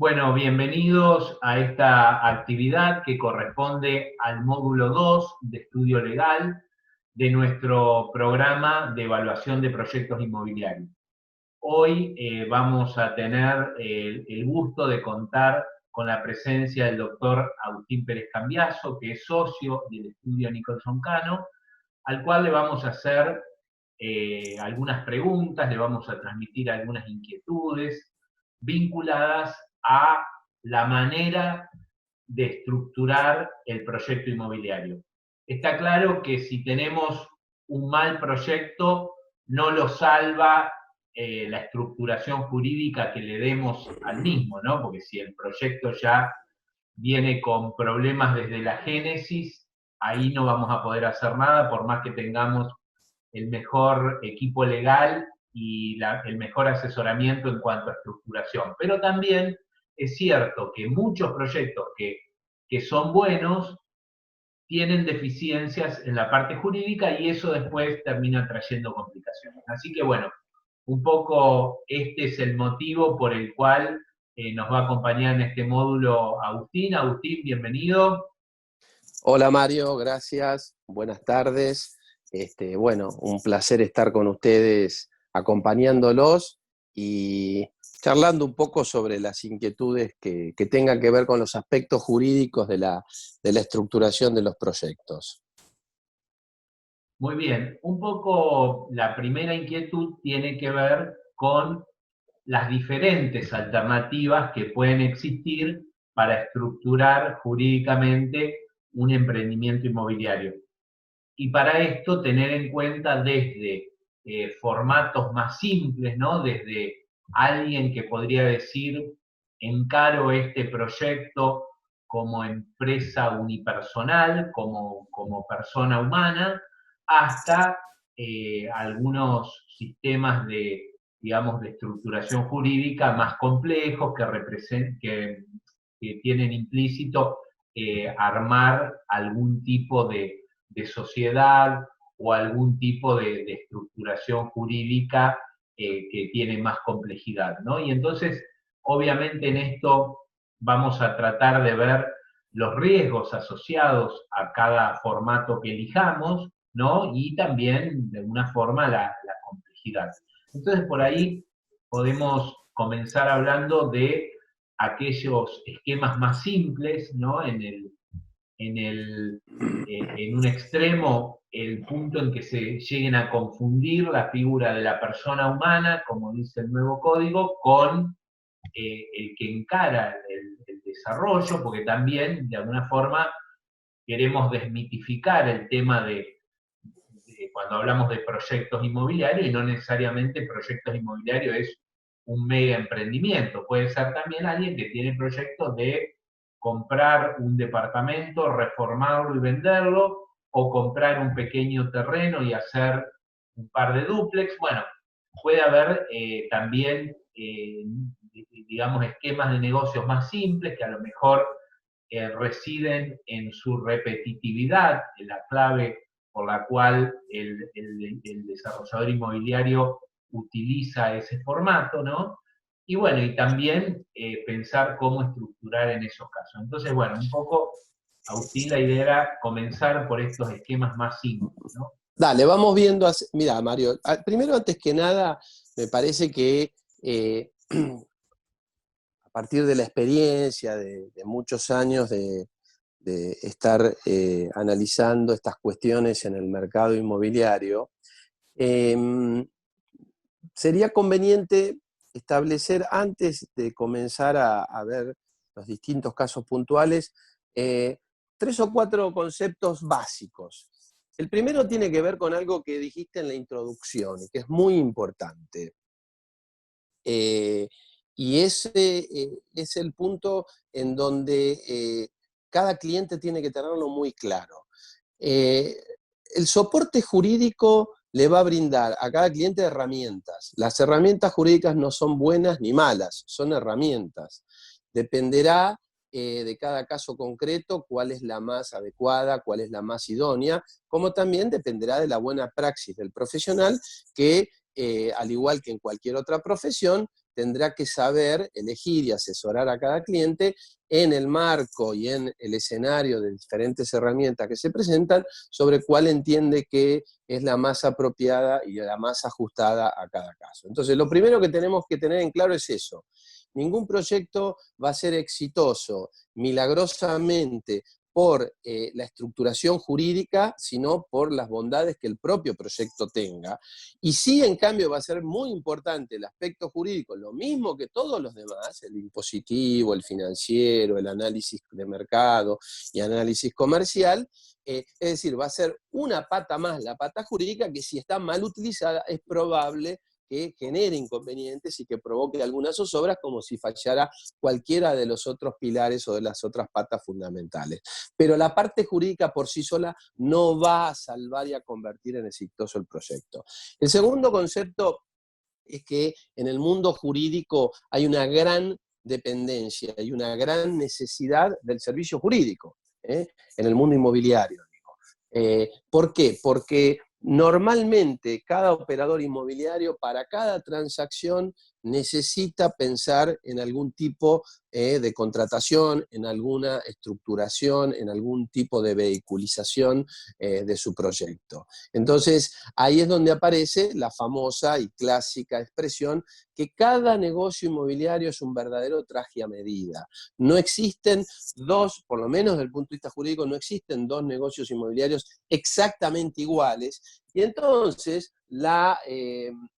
Bueno, bienvenidos a esta actividad que corresponde al módulo 2 de estudio legal de nuestro programa de evaluación de proyectos inmobiliarios. Hoy vamos a tener el gusto de contar con la presencia del doctor Agustín Pérez Cambiaso, que es socio del estudio Nicholson Cano, al cual le vamos a hacer algunas preguntas, le vamos a transmitir algunas inquietudes vinculadas a la manera de estructurar el proyecto inmobiliario. Está claro que si tenemos un mal proyecto, no lo salva la estructuración jurídica que le demos al mismo, ¿no? Porque si el proyecto ya viene con problemas desde la génesis, ahí no vamos a poder hacer nada, por más que tengamos el mejor equipo legal y el mejor asesoramiento en cuanto a estructuración. Pero también es cierto que muchos proyectos que son buenos tienen deficiencias en la parte jurídica y eso después termina trayendo complicaciones. Así que bueno, un poco este es el motivo por el cual nos va a acompañar en este módulo Agustín. Agustín, bienvenido. Hola Mario, gracias, buenas tardes. Bueno, un placer estar con ustedes acompañándolos y charlando un poco sobre las inquietudes que tengan que ver con los aspectos jurídicos de la estructuración de los proyectos. Muy bien, un poco la primera inquietud tiene que ver con las diferentes alternativas que pueden existir para estructurar jurídicamente un emprendimiento inmobiliario. Y para esto tener en cuenta desde formatos más simples, ¿no? Desde alguien que podría decir, encaro este proyecto como empresa unipersonal, como persona humana, hasta algunos sistemas digamos, de estructuración jurídica más complejos que tienen implícito armar algún tipo de sociedad o algún tipo de estructuración jurídica que tiene más complejidad, ¿no? Y entonces, obviamente en esto vamos a tratar de ver los riesgos asociados a cada formato que elijamos, ¿no? Y también, de alguna forma, la complejidad. Entonces, por ahí podemos comenzar hablando de aquellos esquemas más simples, ¿no? En un extremo, el punto en que se lleguen a confundir la figura de la persona humana, como dice el nuevo código, con el que encara el desarrollo, porque también, de alguna forma, queremos desmitificar el tema de cuando hablamos de proyectos inmobiliarios, y no necesariamente proyectos inmobiliarios es un mega emprendimiento, puede ser también alguien que tiene proyectos de comprar un departamento, reformarlo y venderlo, o comprar un pequeño terreno y hacer un par de dúplex. Bueno, puede haber también, digamos, esquemas de negocios más simples que a lo mejor residen en su repetitividad, en la clave por la cual el desarrollador inmobiliario utiliza ese formato, ¿no? Y bueno, y también pensar cómo estructurar en esos casos. Entonces, bueno, un poco, Agustín, la idea era comenzar por estos esquemas más simples, ¿no? Dale, vamos viendo. Mira, Mario, primero, antes que nada, me parece que a partir de la experiencia de muchos años de estar analizando estas cuestiones en el mercado inmobiliario, sería conveniente establecer, antes de comenzar a ver los distintos casos puntuales, 3 o 4 conceptos básicos. El primero tiene que ver con algo que dijiste en la introducción, que es muy importante. Y ese es el punto en donde cada cliente tiene que tenerlo muy claro. El soporte jurídico le va a brindar a cada cliente herramientas. Las herramientas jurídicas no son buenas ni malas, son herramientas. Dependerá de cada caso concreto cuál es la más adecuada, cuál es la más idónea, como también dependerá de la buena praxis del profesional que, al igual que en cualquier otra profesión, tendrá que saber elegir y asesorar a cada cliente en el marco y en el escenario de diferentes herramientas que se presentan, sobre cuál entiende que es la más apropiada y la más ajustada a cada caso. Entonces, lo primero que tenemos que tener en claro es eso. Ningún proyecto va a ser exitoso milagrosamente por la estructuración jurídica, sino por las bondades que el propio proyecto tenga. Y sí, en cambio, va a ser muy importante el aspecto jurídico, lo mismo que todos los demás, el impositivo, el financiero, el análisis de mercado y análisis comercial. Es decir, va a ser una pata más, la pata jurídica, que si está mal utilizada es probable que genere inconvenientes y que provoque algunas zozobras, como si fallara cualquiera de los otros pilares o de las otras patas fundamentales. Pero la parte jurídica por sí sola no va a salvar y a convertir en exitoso el proyecto. El segundo concepto es que en el mundo jurídico hay una gran dependencia y una gran necesidad del servicio jurídico, en el mundo inmobiliario. ¿Por qué? Porque normalmente cada operador inmobiliario para cada transacción necesita pensar en algún tipo de contratación, en alguna estructuración, en algún tipo de vehiculización de su proyecto. Entonces, ahí es donde aparece la famosa y clásica expresión que cada negocio inmobiliario es un verdadero traje a medida. No existen dos, por lo menos desde el punto de vista jurídico, no existen dos negocios inmobiliarios exactamente iguales, y entonces la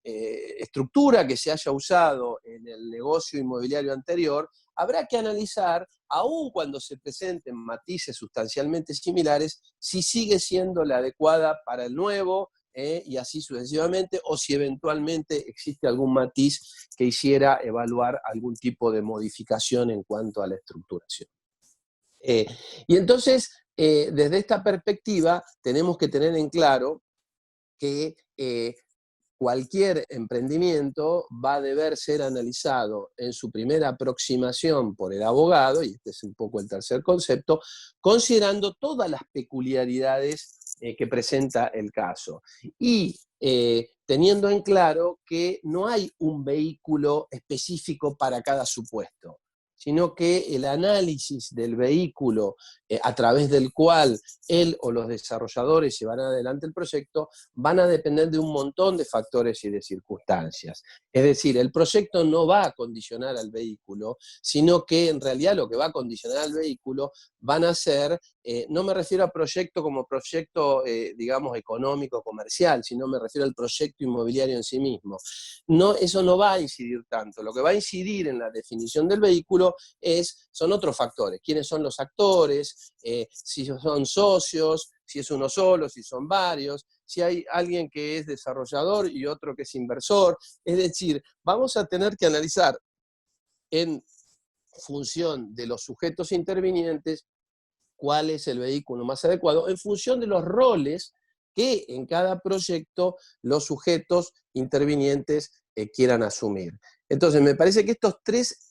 estructura que se haya usado en el negocio inmobiliario anterior habrá que analizar, aun cuando se presenten matices sustancialmente similares, si sigue siendo la adecuada para el nuevo, y así sucesivamente, o si eventualmente existe algún matiz que hiciera evaluar algún tipo de modificación en cuanto a la estructuración. Y entonces, desde esta perspectiva, tenemos que tener en claro que cualquier emprendimiento va a deber ser analizado en su primera aproximación por el abogado, y este es un poco el tercer concepto, considerando todas las peculiaridades que presenta el caso. Y teniendo en claro que no hay un vehículo específico para cada supuesto, sino que el análisis del vehículo a través del cual él o los desarrolladores llevarán adelante el proyecto van a depender de un montón de factores y de circunstancias. Es decir, el proyecto no va a condicionar al vehículo, sino que en realidad lo que va a condicionar al vehículo van a ser, no me refiero a proyecto como proyecto, digamos, económico, comercial, sino me refiero al proyecto inmobiliario en sí mismo. No, eso no va a incidir tanto. Lo que va a incidir en la definición del vehículo son otros factores. ¿Quiénes son los actores? Si son socios, si es uno solo, si son varios, si hay alguien que es desarrollador y otro que es inversor. Es decir, vamos a tener que analizar en función de los sujetos intervinientes cuál es el vehículo más adecuado, en función de los roles que en cada proyecto los sujetos intervinientes quieran asumir. Entonces, me parece que estos tres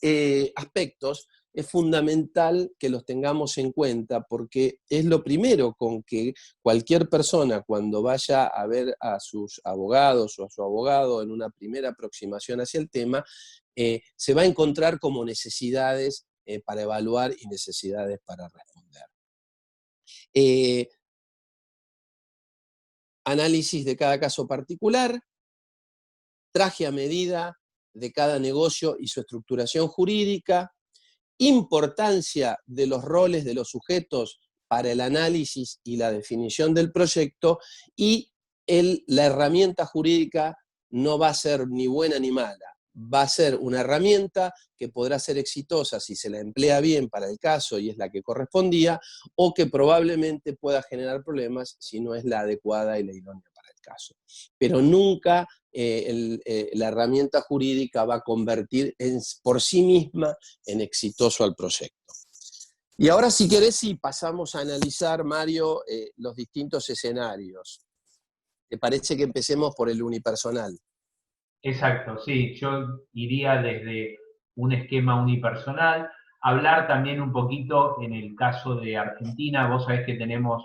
aspectos es fundamental que los tengamos en cuenta, porque es lo primero con que cualquier persona, cuando vaya a ver a sus abogados o a su abogado en una primera aproximación hacia el tema, se va a encontrar como necesidades para evaluar y necesidades para responder. Análisis de cada caso particular, traje a medida de cada negocio y su estructuración jurídica, importancia de los roles de los sujetos para el análisis y la definición del proyecto, y la herramienta jurídica no va a ser ni buena ni mala. Va a ser una herramienta que podrá ser exitosa si se la emplea bien para el caso y es la que correspondía, o que probablemente pueda generar problemas si no es la adecuada y la idónea para el caso. Pero nunca la herramienta jurídica va a convertir por sí misma en exitoso al proyecto. Y ahora, si querés, sí, pasamos a analizar, Mario, los distintos escenarios. ¿Te parece que empecemos por el unipersonal? Exacto, sí, yo iría desde un esquema unipersonal, hablar también un poquito en el caso de Argentina. Vos sabés que tenemos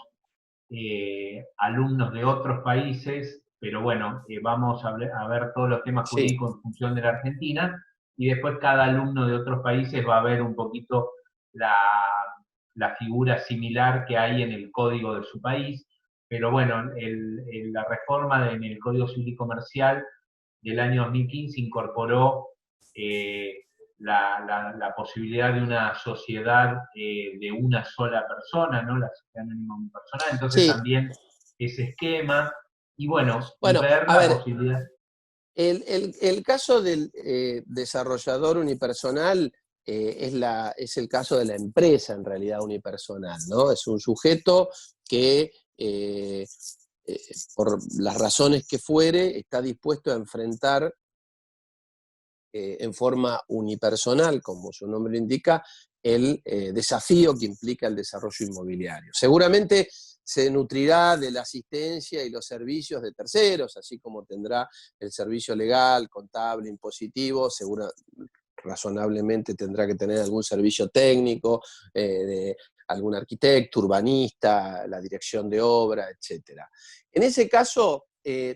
alumnos de otros países, pero bueno, vamos a ver todos los temas Sí. jurídicos en función de la Argentina. y después cada alumno de otros países va a ver un poquito la figura similar que hay en el código de su país, pero bueno, la reforma en el Código Civil y Comercial del año 2015 incorporó la posibilidad de una sociedad de una sola persona, ¿no? La sociedad anónima unipersonal, entonces Sí, también ese esquema, y bueno, y bueno, ver a la ver, posibilidad. el caso del desarrollador unipersonal es el caso de la empresa en realidad unipersonal, ¿no? Es un sujeto que por las razones que fuere está dispuesto a enfrentar en forma unipersonal, como su nombre lo indica, el desafío que implica el desarrollo inmobiliario. Seguramente se nutrirá de la asistencia y los servicios de terceros, así como tendrá el servicio legal, contable, impositivo, razonablemente tendrá que tener algún servicio técnico, de algún arquitecto, urbanista, la dirección de obra, etc. En ese caso,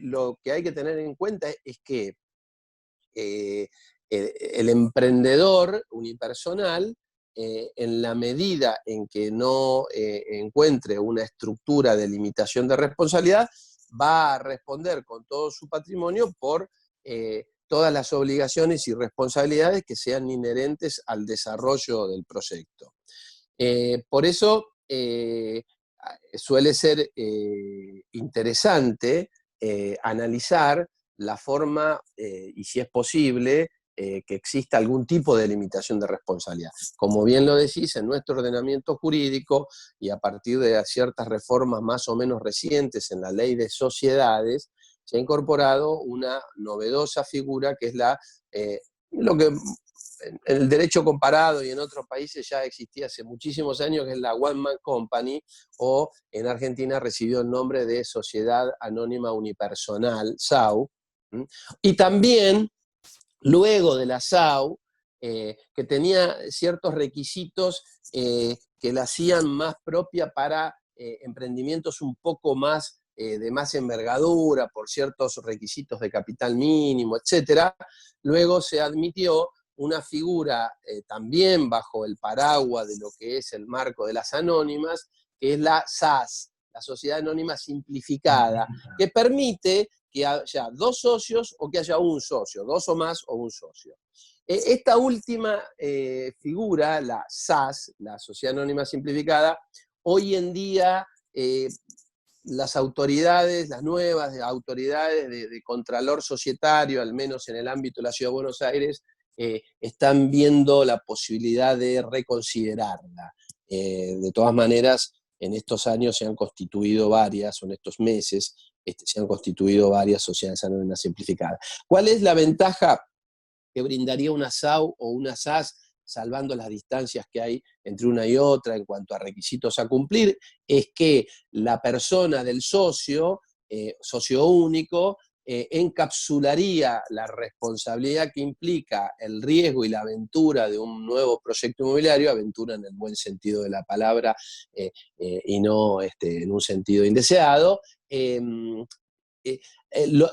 lo que hay que tener en cuenta es que eh, el emprendedor unipersonal, en la medida en que no encuentre una estructura de limitación de responsabilidad, va a responder con todo su patrimonio por todas las obligaciones y responsabilidades que sean inherentes al desarrollo del proyecto. Por eso suele ser interesante analizar la forma, y si es posible, que exista algún tipo de limitación de responsabilidad. Como bien lo decís, en nuestro ordenamiento jurídico y a partir de ciertas reformas más o menos recientes en la ley de sociedades, se ha incorporado una novedosa figura que es lo que en el derecho comparado y en otros países ya existía hace muchísimos años, que es la One Man Company, o en Argentina recibió el nombre de Sociedad Anónima Unipersonal, SAU. Y también, luego de la SAU, que tenía ciertos requisitos que la hacían más propia para emprendimientos un poco más de más envergadura, por ciertos requisitos de capital mínimo, etcétera. Luego se admitió una figura también bajo el paraguas de lo que es el marco de las anónimas, que es la SAS, la Sociedad Anónima Simplificada, que permite que haya dos socios o que haya un socio, dos o más o un socio. Esta última figura, la SAS, la Sociedad Anónima Simplificada, hoy en día las autoridades, las nuevas autoridades de contralor societario, al menos en el ámbito de la Ciudad de Buenos Aires, están viendo la posibilidad de reconsiderarla. De todas maneras, en estos años se han constituido varias, o en estos meses, se han constituido varias sociedades anónimas simplificadas. ¿Cuál es la ventaja que brindaría una SAU o una SAS, salvando las distancias que hay entre una y otra en cuanto a requisitos a cumplir? Es que la persona del socio, socio único, encapsularía la responsabilidad que implica el riesgo y la aventura de un nuevo proyecto inmobiliario, aventura en el buen sentido de la palabra y no en un sentido indeseado,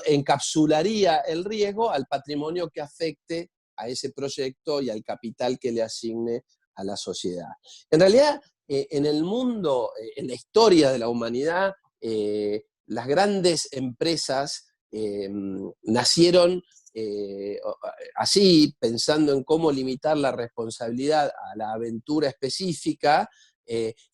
encapsularía el riesgo al patrimonio que afecte a ese proyecto y al capital que le asigne a la sociedad. En realidad, en el mundo, en la historia de la humanidad, las grandes empresas nacieron así, pensando en cómo limitar la responsabilidad a la aventura específica,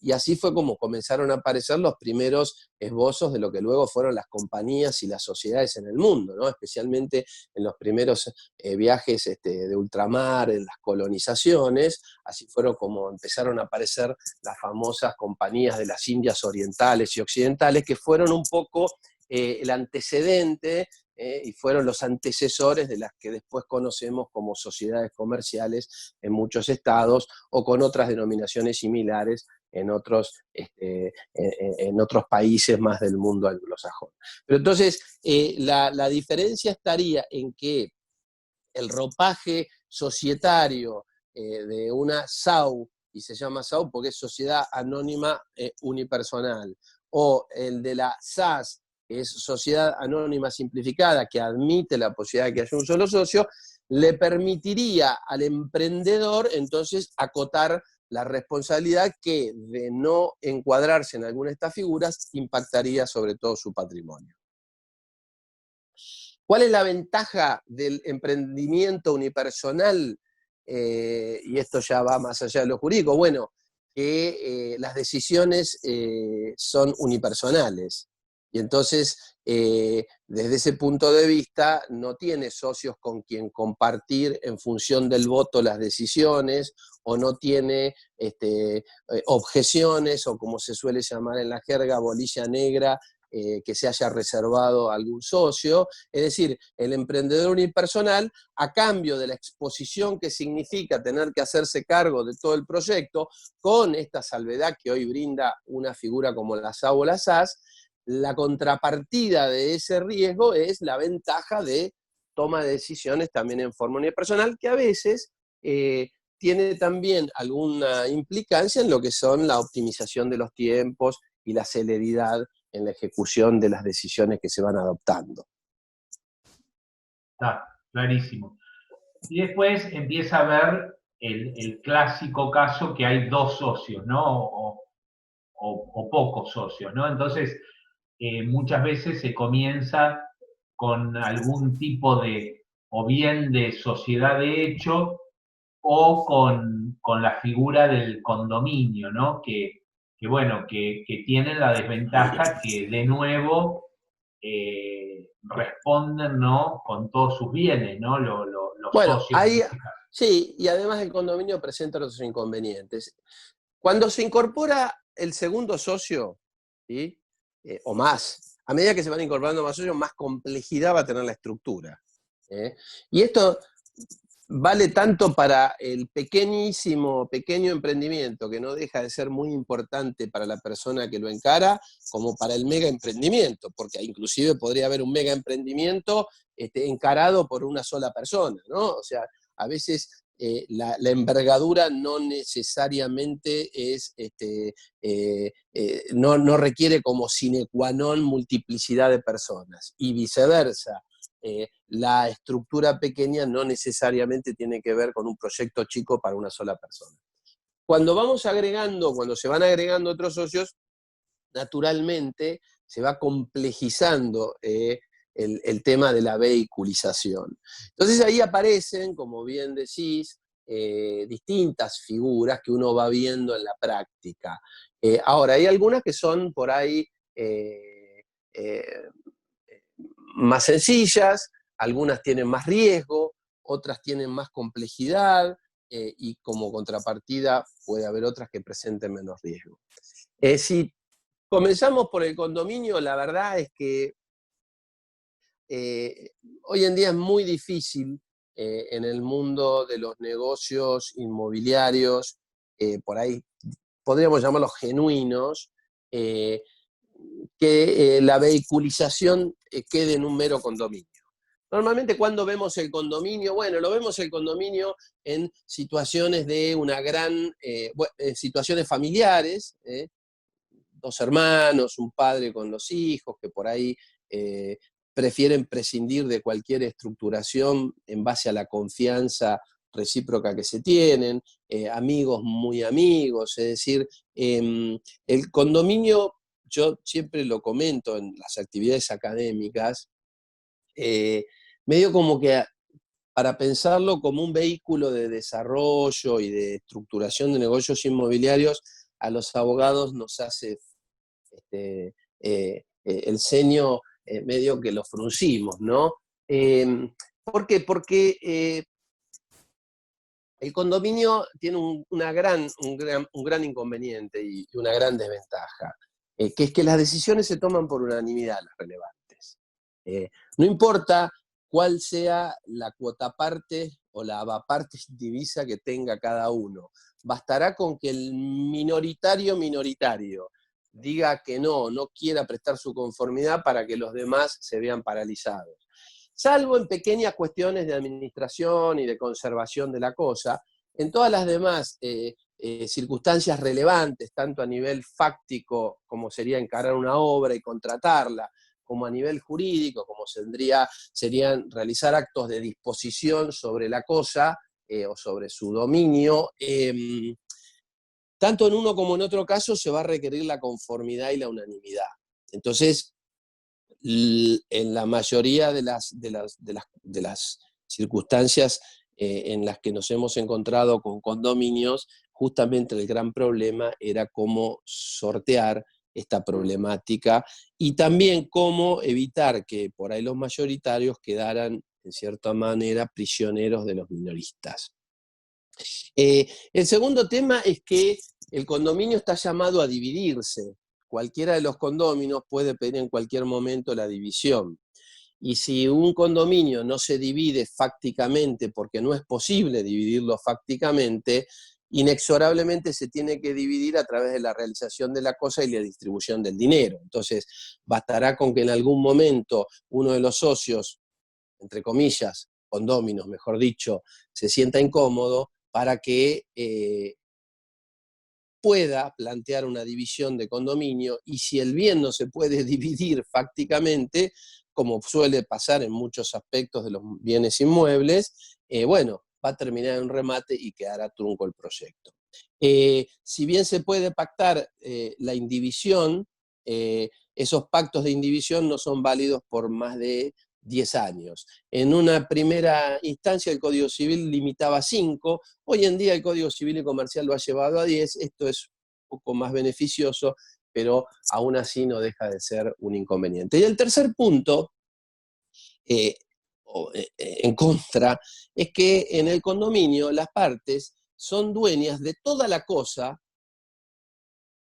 y así fue como comenzaron a aparecer los primeros esbozos de lo que luego fueron las compañías y las sociedades en el mundo, ¿no? Especialmente en los primeros viajes de ultramar, en las colonizaciones. Así fueron como empezaron a aparecer las famosas compañías de las Indias orientales y occidentales, que fueron un poco el antecedente y fueron los antecesores de las que después conocemos como sociedades comerciales en muchos estados o con otras denominaciones similares en otros países más del mundo anglosajón. Pero entonces, la diferencia estaría en que el ropaje societario de una SAU, y se llama SAU porque es Sociedad Anónima Unipersonal, o el de la SAS, que es Sociedad Anónima Simplificada, que admite la posibilidad de que haya un solo socio, le permitiría al emprendedor entonces acotar la responsabilidad que, de no encuadrarse en alguna de estas figuras, impactaría sobre todo su patrimonio. ¿Cuál es la ventaja del emprendimiento unipersonal? Y esto ya va más allá de lo jurídico. Bueno, que las decisiones son unipersonales. Y entonces, desde ese punto de vista, no tiene socios con quien compartir en función del voto las decisiones, o no tiene objeciones, o como se suele llamar en la jerga, bolilla negra, que se haya reservado a algún socio. Es decir, el emprendedor unipersonal, a cambio de la exposición que significa tener que hacerse cargo de todo el proyecto, con esta salvedad que hoy brinda una figura como la SAO o la SAS, la contrapartida de ese riesgo es la ventaja de toma de decisiones también en forma unipersonal, que a veces tiene también alguna implicancia en lo que son la optimización de los tiempos y la celeridad en la ejecución de las decisiones que se van adoptando. Está clarísimo. Y después empieza a ver el clásico caso que hay dos socios, ¿no? O pocos socios, ¿no? Entonces, muchas veces se comienza con algún tipo de, o bien de sociedad de hecho, o con la figura del condominio, ¿no? Bueno, que tienen la desventaja que de nuevo responden, ¿no? Con todos sus bienes, ¿no? Los Bueno, socios en ahí este caso. sí, y además el condominio presenta otros inconvenientes. Cuando se incorpora el segundo socio, ¿sí? O más, a medida que se van incorporando más socios, más complejidad va a tener la estructura. ¿Eh? Y esto vale tanto para el pequeño emprendimiento, que no deja de ser muy importante para la persona que lo encara, como para el mega emprendimiento, porque inclusive podría haber un mega emprendimiento encarado por una sola persona, ¿no? O sea, a veces la envergadura no necesariamente es, no requiere como sine qua non multiplicidad de personas, y viceversa. La estructura pequeña no necesariamente tiene que ver con un proyecto chico para una sola persona. Cuando se van agregando otros socios, naturalmente se va complejizando el tema de la vehiculización. Entonces ahí aparecen, como bien decís, distintas figuras que uno va viendo en la práctica. Ahora, hay algunas que son por ahí más sencillas, algunas tienen más riesgo, otras tienen más complejidad, y como contrapartida puede haber otras que presenten menos riesgo. Si comenzamos por el condominio, la verdad es que hoy en día es muy difícil en el mundo de los negocios inmobiliarios, por ahí podríamos llamarlos genuinos, que la vehiculización quede en un mero condominio. Normalmente, cuando vemos el condominio, bueno, lo vemos el condominio en situaciones de una gran, situaciones familiares, dos hermanos, un padre con los hijos, que por ahí prefieren prescindir de cualquier estructuración en base a la confianza recíproca que se tienen, amigos muy amigos, es decir, el condominio, yo siempre lo comento en las actividades académicas, medio como que para pensarlo como un vehículo de desarrollo y de estructuración de negocios inmobiliarios, a los abogados nos hace el ceño medio que lo fruncimos, ¿no? ¿Por qué? Porque el condominio tiene un gran inconveniente y una gran desventaja, que es que las decisiones se toman por unanimidad, las relevantes. No importa cuál sea la cuota parte o la avaparte divisa que tenga cada uno, bastará con que el minoritario diga que no quiera prestar su conformidad para que los demás se vean paralizados. Salvo en pequeñas cuestiones de administración y de conservación de la cosa, en todas las demás circunstancias relevantes, tanto a nivel fáctico como sería encarar una obra y contratarla, como a nivel jurídico, como serían realizar actos de disposición sobre la cosa o sobre su dominio. Tanto en uno como en otro caso se va a requerir la conformidad y la unanimidad. Entonces, en la mayoría de las circunstancias en las que nos hemos encontrado con condominios, justamente el gran problema era cómo sortear esta problemática y también cómo evitar que por ahí los mayoritarios quedaran, en cierta manera, prisioneros de los minoristas. El segundo tema es que el condominio está llamado a dividirse. Cualquiera de los condóminos puede pedir en cualquier momento la división. Y si un condominio no se divide fácticamente, porque no es posible dividirlo fácticamente, inexorablemente se tiene que dividir a través de la realización de la cosa y la distribución del dinero. Entonces, bastará con que en algún momento uno de los socios, entre comillas, condóminos, mejor dicho, se sienta incómodo para que pueda plantear una división de condominio, y si el bien no se puede dividir fácticamente, como suele pasar en muchos aspectos de los bienes inmuebles, bueno, va a terminar en un remate y quedará trunco el proyecto. Si bien se puede pactar la indivisión, esos pactos de indivisión no son válidos por más de 10 años. En una primera instancia el Código Civil limitaba 5, hoy en día el Código Civil y Comercial lo ha llevado a 10, esto es un poco más beneficioso, pero aún así no deja de ser un inconveniente. Y el tercer punto, en contra, es que en el condominio las partes son dueñas de toda la cosa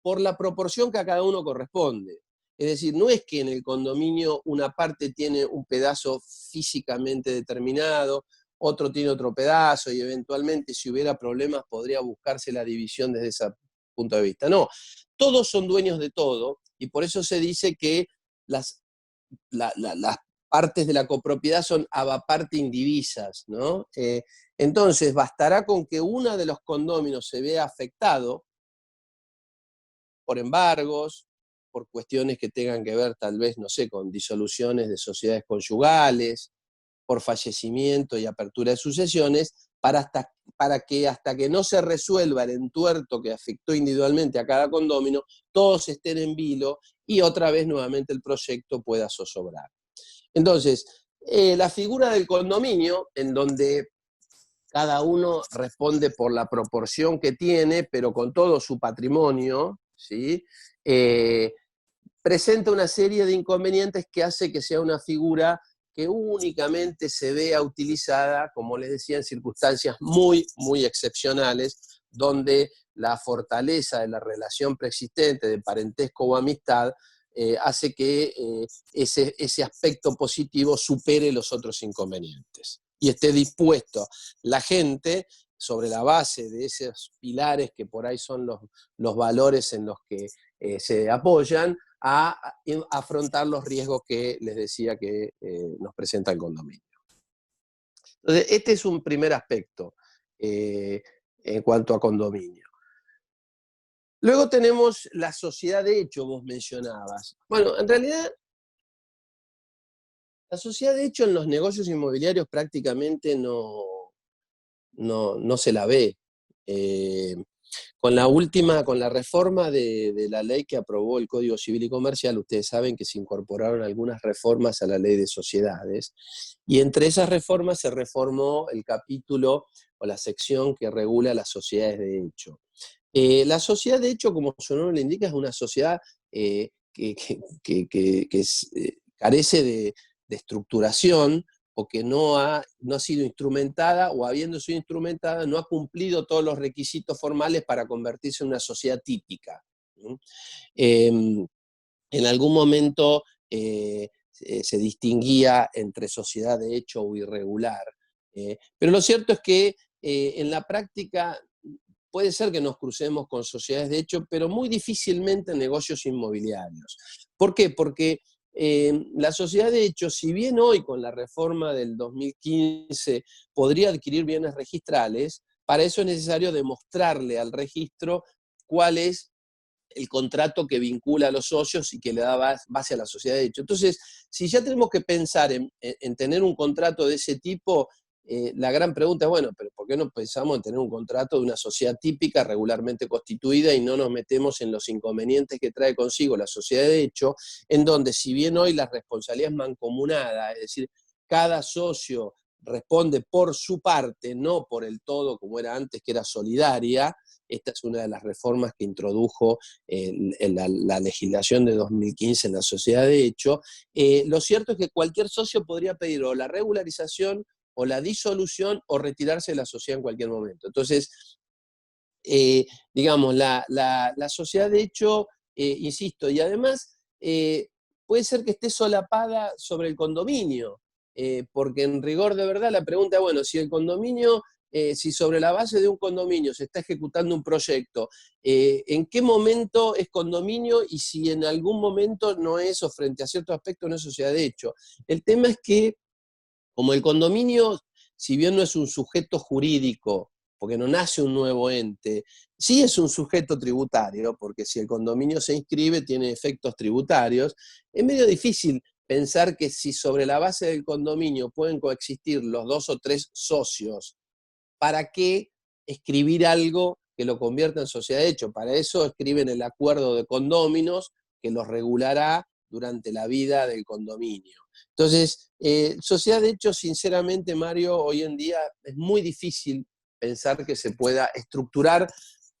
por la proporción que a cada uno corresponde. Es decir, no es que en el condominio una parte tiene un pedazo físicamente determinado, otro tiene otro pedazo y eventualmente si hubiera problemas podría buscarse la división desde ese punto de vista. No, todos son dueños de todo y por eso se dice que las partes de la copropiedad son avaparte indivisas, ¿no? Entonces, bastará con que uno de los condóminos se vea afectado por embargos, por cuestiones que tengan que ver tal vez, no sé, con disoluciones de sociedades conyugales, por fallecimiento y apertura de sucesiones, para que hasta que no se resuelva el entuerto que afectó individualmente a cada condomino, todos estén en vilo y otra vez nuevamente el proyecto pueda zozobrar. Entonces, la figura del condominio, en donde cada uno responde por la proporción que tiene, pero con todo su patrimonio, ¿sí? Presenta una serie de inconvenientes que hace que sea una figura que únicamente se vea utilizada, como les decía, en circunstancias muy, muy excepcionales, donde la fortaleza de la relación preexistente de parentesco o amistad hace que ese aspecto positivo supere los otros inconvenientes. Y esté dispuesto la gente, sobre la base de esos pilares que por ahí son los valores en los que se apoyan, a afrontar los riesgos que les decía que nos presenta el condominio. Entonces, este es un primer aspecto en cuanto a condominio. Luego tenemos la sociedad de hecho, vos mencionabas. Bueno, en realidad, la sociedad de hecho en los negocios inmobiliarios prácticamente no se la ve. Con la reforma de la ley que aprobó el Código Civil y Comercial, ustedes saben que se incorporaron algunas reformas a la ley de sociedades, y entre esas reformas se reformó el capítulo o la sección que regula las sociedades de hecho. La sociedad de hecho, como su nombre le indica, es una sociedad que carece de estructuración, o que no ha sido instrumentada, o habiendo sido instrumentada, no ha cumplido todos los requisitos formales para convertirse en una sociedad típica. En algún momento se distinguía entre sociedad de hecho o irregular, pero lo cierto es que en la práctica puede ser que nos crucemos con sociedades de hecho, pero muy difícilmente en negocios inmobiliarios. ¿Por qué? Porque la sociedad de hecho, si bien hoy con la reforma del 2015 podría adquirir bienes registrales, para eso es necesario demostrarle al registro cuál es el contrato que vincula a los socios y que le da base a la sociedad de hecho. Entonces, si ya tenemos que pensar en tener un contrato de ese tipo, la gran pregunta es, bueno, pero ¿por qué no pensamos en tener un contrato de una sociedad típica, regularmente constituida, y no nos metemos en los inconvenientes que trae consigo la sociedad de hecho, en donde si bien hoy la responsabilidad es mancomunada, es decir, cada socio responde por su parte, no por el todo como era antes, que era solidaria. Esta es una de las reformas que introdujo la legislación de 2015 en la sociedad de hecho. Lo cierto es que cualquier socio podría pedir o la regularización o la disolución o retirarse de la sociedad en cualquier momento. Entonces, digamos, la sociedad de hecho, insisto, y además puede ser que esté solapada sobre el condominio, porque en rigor de verdad la pregunta es, bueno, si el condominio, si sobre la base de un condominio se está ejecutando un proyecto, ¿en qué momento es condominio y si en algún momento no es, o frente a ciertos aspectos no es sociedad de hecho? El tema es que, como el condominio, si bien no es un sujeto jurídico, porque no nace un nuevo ente, sí es un sujeto tributario, porque si el condominio se inscribe tiene efectos tributarios. Es medio difícil pensar que si sobre la base del condominio pueden coexistir los 2 o 3 socios, ¿para qué escribir algo que lo convierta en sociedad de hecho? Para eso escriben el acuerdo de condóminos que los regulará durante la vida del condominio. Entonces, sociedad de hecho, sinceramente, Mario, hoy en día es muy difícil pensar que se pueda estructurar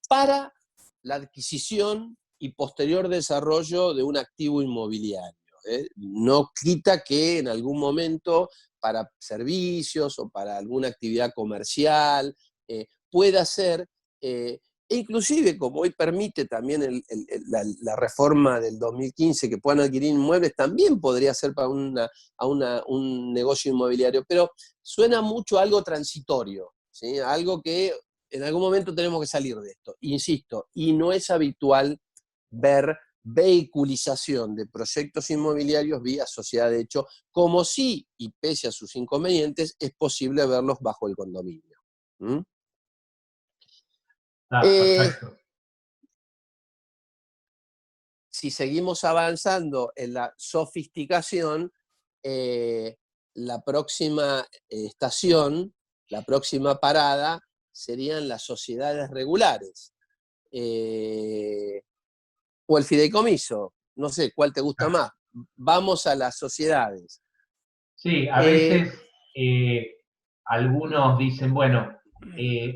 para la adquisición y posterior desarrollo de un activo inmobiliario. No quita que en algún momento para servicios o para alguna actividad comercial pueda ser, e inclusive como hoy permite también la reforma del 2015 que puedan adquirir inmuebles, también podría ser para un negocio inmobiliario, pero suena mucho a algo transitorio, ¿sí? Algo que en algún momento tenemos que salir de esto, insisto, y no es habitual ver vehiculización de proyectos inmobiliarios vía sociedad de hecho, como sí, y pese a sus inconvenientes, es posible verlos bajo el condominio. ¿Mm? Perfecto. Si seguimos avanzando en la sofisticación, la próxima estación, la próxima parada, serían las sociedades regulares. O el fideicomiso, no sé, ¿cuál te gusta más? Vamos a las sociedades. Sí, a veces algunos dicen, bueno,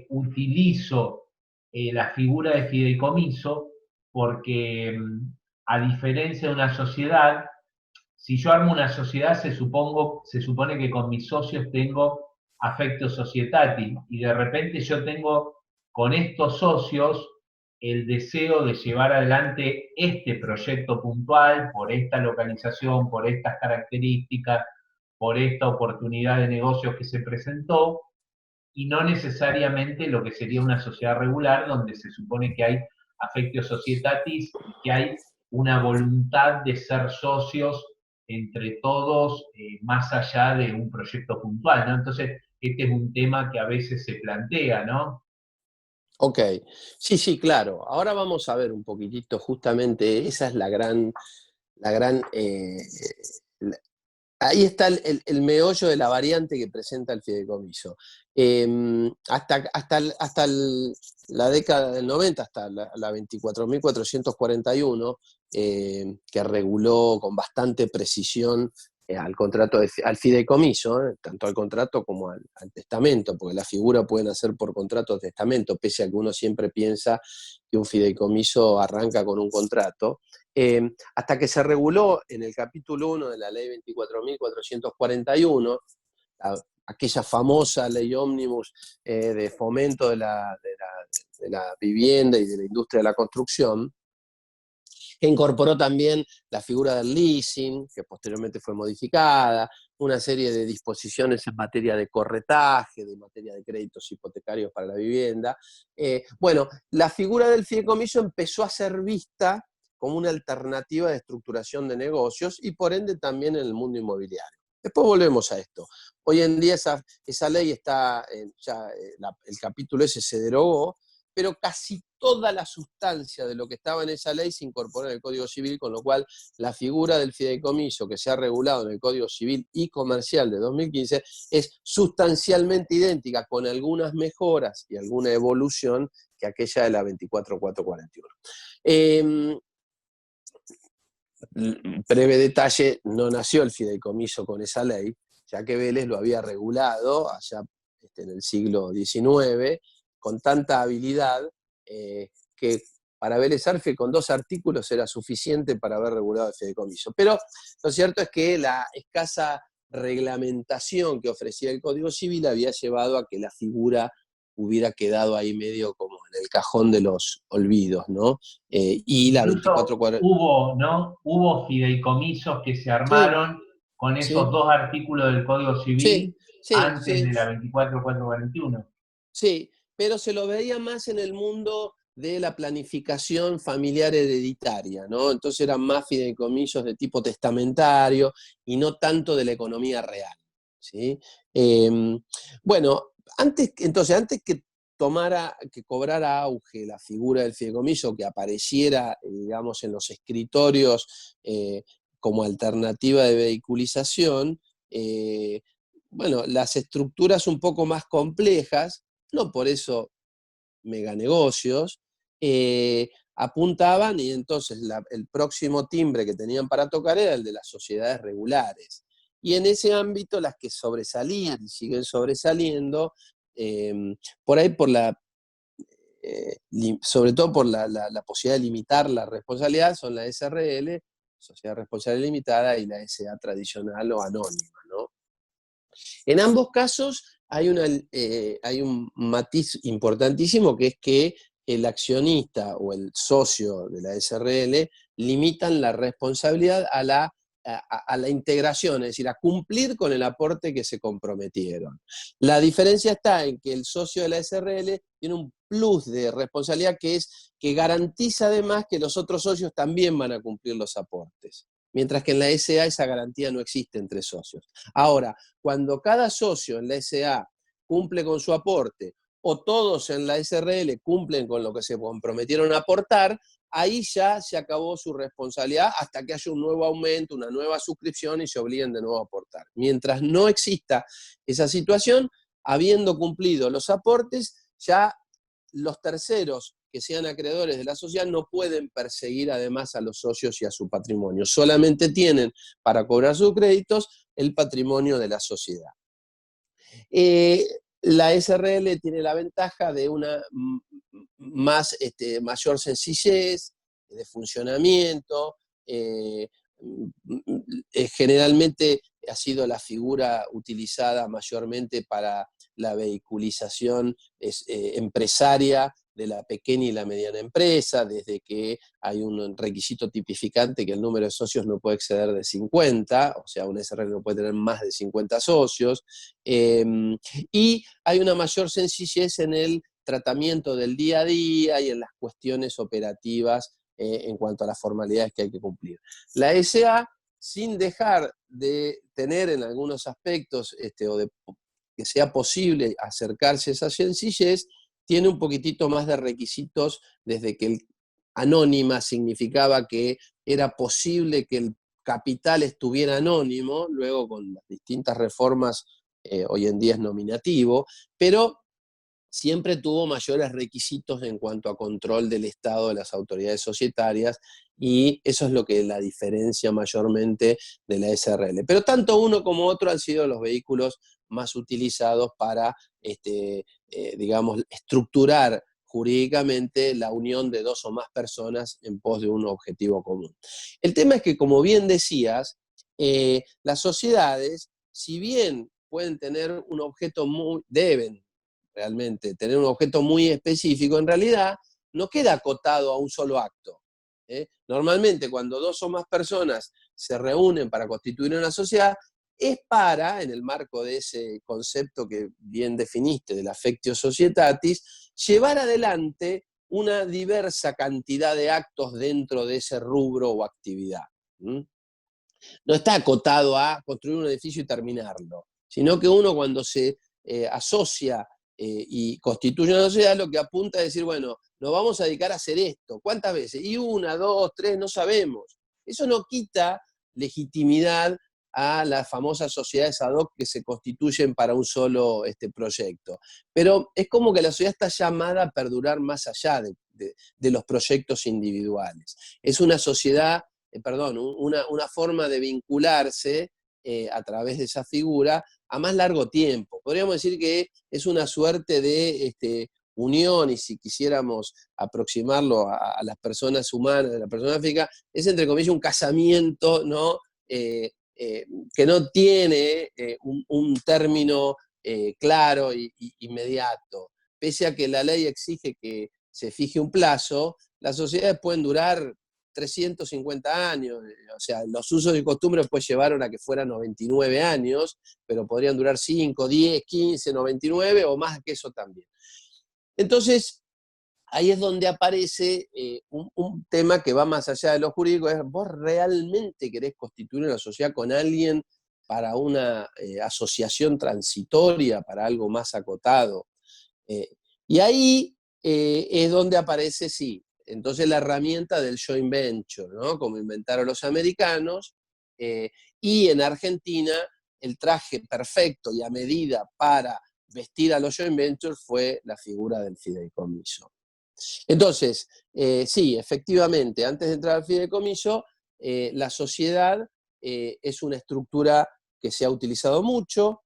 utilizo la figura de fideicomiso porque a diferencia de una sociedad, si yo armo una sociedad se supone que con mis socios tengo affectio societatis y de repente yo tengo con estos socios el deseo de llevar adelante este proyecto puntual por esta localización, por estas características, por esta oportunidad de negocio que se presentó, y no necesariamente lo que sería una sociedad regular, donde se supone que hay affectio societatis y que hay una voluntad de ser socios entre todos, más allá de un proyecto puntual, ¿no? Entonces, este es un tema que a veces se plantea, ¿no? Ok, sí, sí, claro. Ahora vamos a ver un poquitito, justamente, esa es la- ahí está el meollo de la variante que presenta el fideicomiso. La década del 90, hasta la 24.441, que reguló con bastante precisión al fideicomiso, tanto al contrato como al testamento, porque la figura pueden hacer por contrato o testamento, pese a que uno siempre piensa que un fideicomiso arranca con un contrato. Hasta que se reguló en el capítulo 1 de la ley 24.441, aquella famosa ley ómnibus de fomento de la vivienda y de la industria de la construcción, que incorporó también la figura del leasing, que posteriormente fue modificada, una serie de disposiciones en materia de corretaje, de materia de créditos hipotecarios para la vivienda. Bueno, la figura del fideicomiso empezó a ser vista como una alternativa de estructuración de negocios y por ende también en el mundo inmobiliario. Después volvemos a esto. Hoy en día esa ley está, el capítulo ese se derogó, pero casi toda la sustancia de lo que estaba en esa ley se incorporó en el Código Civil, con lo cual la figura del fideicomiso que se ha regulado en el Código Civil y Comercial de 2015 es sustancialmente idéntica, con algunas mejoras y alguna evolución que aquella de la 24441. Breve detalle, no nació el fideicomiso con esa ley, ya que Vélez lo había regulado allá en el siglo XIX con tanta habilidad que para Vélez Arfield con 2 artículos era suficiente para haber regulado el fideicomiso. Pero lo cierto es que la escasa reglamentación que ofrecía el Código Civil había llevado a que la figura hubiera quedado ahí medio como en el cajón de los olvidos, ¿no? Y la Incluso 2440... hubo, ¿no? Hubo fideicomisos que se Sí, armaron con esos sí, 2 artículos del Código sí, Civil sí, antes sí, de la 24441. sí, pero se lo veía más en el mundo de la planificación familiar hereditaria, ¿no? Entonces eran más fideicomisos de tipo testamentario y no tanto de la economía real, ¿sí? Eh, bueno, antes que cobrara auge la figura del fideicomiso, que apareciera, digamos, en los escritorios como alternativa de vehiculización, bueno, las estructuras un poco más complejas, no por eso meganegocios, apuntaban y entonces el próximo timbre que tenían para tocar era el de las sociedades regulares. Y en ese ámbito las que sobresalían y siguen sobresaliendo, eh, por ahí sobre todo por la posibilidad de limitar la responsabilidad, son la SRL, Sociedad Responsable Limitada, y la SA tradicional o anónima, ¿no? En ambos casos hay un matiz importantísimo, que es que el accionista o el socio de la SRL limitan la responsabilidad a la integración, es decir, a cumplir con el aporte que se comprometieron. La diferencia está en que el socio de la SRL tiene un plus de responsabilidad, que es que garantiza además que los otros socios también van a cumplir los aportes, mientras que en la SA esa garantía no existe entre socios. Ahora, cuando cada socio en la SA cumple con su aporte, o todos en la SRL cumplen con lo que se comprometieron a aportar, ahí ya se acabó su responsabilidad hasta que haya un nuevo aumento, una nueva suscripción y se obliguen de nuevo a aportar. Mientras no exista esa situación, habiendo cumplido los aportes, ya los terceros que sean acreedores de la sociedad no pueden perseguir además a los socios y a su patrimonio. Solamente tienen para cobrar sus créditos el patrimonio de la sociedad. La SRL tiene la ventaja de una mayor sencillez de funcionamiento. Generalmente ha sido la figura utilizada mayormente para la vehiculización empresaria de la pequeña y la mediana empresa, desde que hay un requisito tipificante que el número de socios no puede exceder de 50, o sea, una SRL no puede tener más de 50 socios, y hay una mayor sencillez en el tratamiento del día a día y en las cuestiones operativas en cuanto a las formalidades que hay que cumplir. La SA, sin dejar de tener en algunos aspectos o de que sea posible acercarse a esa sencillez, tiene un poquitito más de requisitos, desde que el anónima significaba que era posible que el capital estuviera anónimo, luego con las distintas reformas hoy en día es nominativo, pero siempre tuvo mayores requisitos en cuanto a control del Estado, de las autoridades societarias, y eso es lo que la diferencia mayormente de la SRL. Pero tanto uno como otro han sido los vehículos más utilizados para, digamos, estructurar jurídicamente la unión de 2 o más personas en pos de un objetivo común. El tema es que, como bien decías, las sociedades, si bien pueden tener un objeto deben realmente tener un objeto muy específico, en realidad no queda acotado a un solo acto. Normalmente, cuando 2 o más personas se reúnen para constituir una sociedad, es para, en el marco de ese concepto que bien definiste, del affectio societatis, llevar adelante una diversa cantidad de actos dentro de ese rubro o actividad. No está acotado a construir un edificio y terminarlo, sino que uno, cuando se asocia y constituye una sociedad, lo que apunta a decir, bueno, nos vamos a dedicar a hacer esto. ¿Cuántas veces? Y una, dos, tres, no sabemos. Eso no quita legitimidad a las famosas sociedades ad hoc que se constituyen para un solo proyecto. Pero es como que la sociedad está llamada a perdurar más allá de los proyectos individuales. Es una sociedad, una forma de vincularse a través de esa figura a más largo tiempo. Podríamos decir que es una suerte de unión, y si quisiéramos aproximarlo a las personas humanas, de la persona física, es entre comillas un casamiento, ¿no? Que no tiene un término claro y inmediato. Pese a que la ley exige que se fije un plazo, las sociedades pueden durar 350 años, o sea, los usos y costumbres pues llevaron a que fueran 99 años, pero podrían durar 5, 10, 15, 99 o más que eso también. Entonces, ahí es donde aparece un tema que va más allá de lo jurídico, es vos realmente querés constituir una sociedad con alguien para una asociación transitoria, para algo más acotado. Y ahí es donde aparece, sí, entonces la herramienta del joint venture, ¿no? Como inventaron los americanos, y en Argentina el traje perfecto y a medida para vestir a los joint ventures fue la figura del fideicomiso. Entonces, sí, efectivamente, antes de entrar al fideicomiso, la sociedad es una estructura que se ha utilizado mucho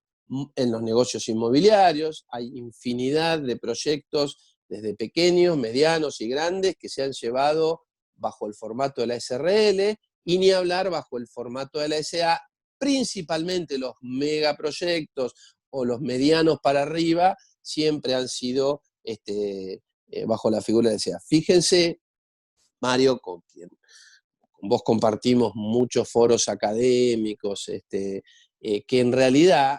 en los negocios inmobiliarios. Hay infinidad de proyectos, desde pequeños, medianos y grandes, que se han llevado bajo el formato de la SRL, y ni hablar bajo el formato de la SA, principalmente los megaproyectos o los medianos para arriba, siempre han sido bajo la figura de SEA. Fíjense, Mario, con vos compartimos muchos foros académicos, que en realidad,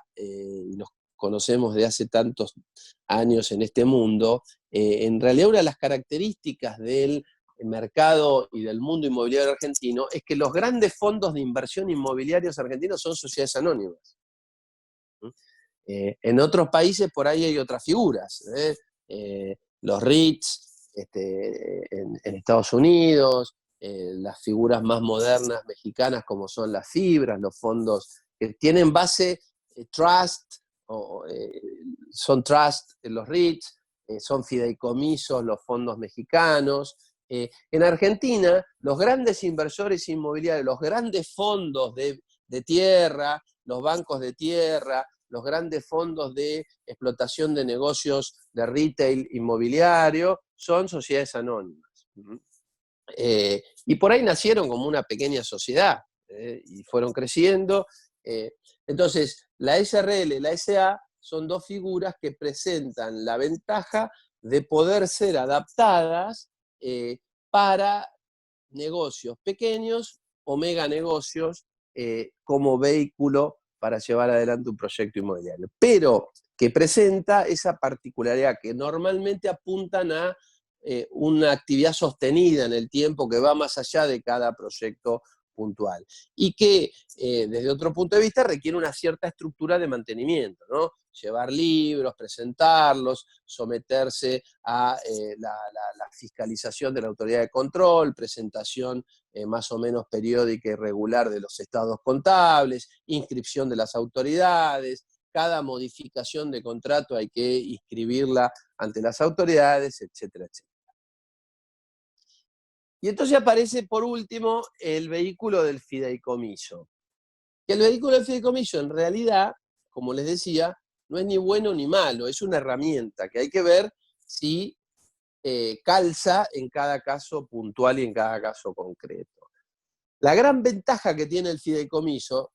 nos conocemos de hace tantos años en este mundo, en realidad una de las características del mercado y del mundo inmobiliario argentino es que los grandes fondos de inversión inmobiliarios argentinos son sociedades anónimas. En otros países por ahí hay otras figuras, los REITs en Estados Unidos, las figuras más modernas mexicanas como son las fibras, los fondos que tienen base trust, son trust los REITs, son fideicomisos los fondos mexicanos. En Argentina, los grandes inversores inmobiliarios, los grandes fondos de tierra, los bancos de tierra, los grandes fondos de explotación de negocios de retail inmobiliario, son sociedades anónimas. Y por ahí nacieron como una pequeña sociedad, y fueron creciendo. Entonces, la SRL y la SA son dos figuras que presentan la ventaja de poder ser adaptadas para negocios pequeños o meganegocios como vehículo para llevar adelante un proyecto inmobiliario, pero que presenta esa particularidad que normalmente apuntan a una actividad sostenida en el tiempo que va más allá de cada proyecto puntual y que desde otro punto de vista requiere una cierta estructura de mantenimiento, ¿no? Llevar libros, presentarlos, someterse a la fiscalización de la autoridad de control, presentación más o menos periódica y regular de los estados contables, inscripción de las autoridades, cada modificación de contrato hay que inscribirla ante las autoridades, etcétera, etcétera. Y entonces aparece por último el vehículo del fideicomiso. Que el vehículo del fideicomiso en realidad, como les decía, no es ni bueno ni malo, es una herramienta que hay que ver si calza en cada caso puntual y en cada caso concreto. La gran ventaja que tiene el fideicomiso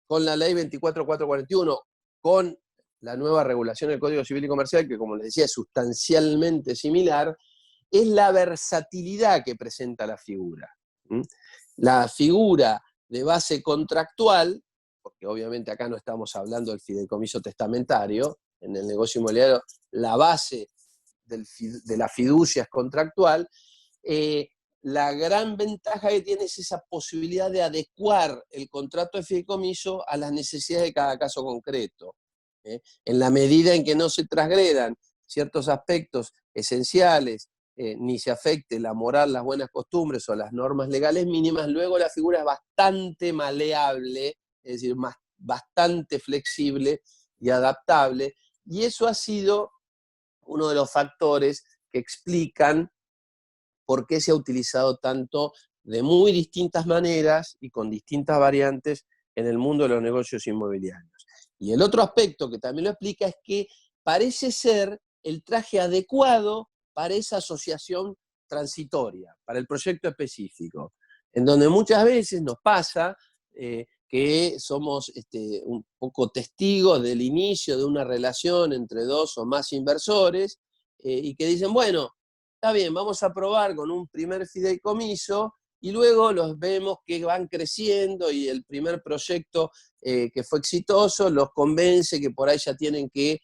con la ley 24441, con la nueva regulación del Código Civil y Comercial, que como les decía es sustancialmente similar, es la versatilidad que presenta la figura. La figura de base contractual, porque obviamente acá no estamos hablando del fideicomiso testamentario, en el negocio inmobiliario la base de la fiducia es contractual, la gran ventaja que tiene es esa posibilidad de adecuar el contrato de fideicomiso a las necesidades de cada caso concreto. En la medida en que no se transgredan ciertos aspectos esenciales, ni se afecte la moral, las buenas costumbres o las normas legales mínimas, luego la figura es bastante maleable, es decir, bastante flexible y adaptable, y eso ha sido uno de los factores que explican por qué se ha utilizado tanto de muy distintas maneras y con distintas variantes en el mundo de los negocios inmobiliarios. Y el otro aspecto que también lo explica es que parece ser el traje adecuado para esa asociación transitoria, para el proyecto específico, en donde muchas veces nos pasa que somos un poco testigos del inicio de una relación entre dos o más inversores y que dicen, bueno, está bien, vamos a probar con un primer fideicomiso y luego los vemos que van creciendo y el primer proyecto que fue exitoso los convence que por ahí ya tienen que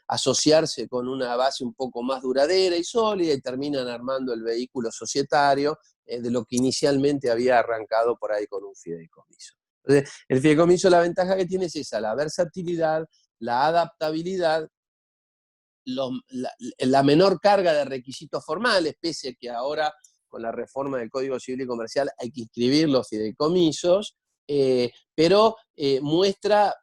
asociarse con una base un poco más duradera y sólida y terminan armando el vehículo societario de lo que inicialmente había arrancado por ahí con un fideicomiso. Entonces, el fideicomiso, la ventaja que tiene es esa, la versatilidad, la adaptabilidad, la menor carga de requisitos formales, pese a que ahora con la reforma del Código Civil y Comercial hay que inscribir los fideicomisos, pero muestra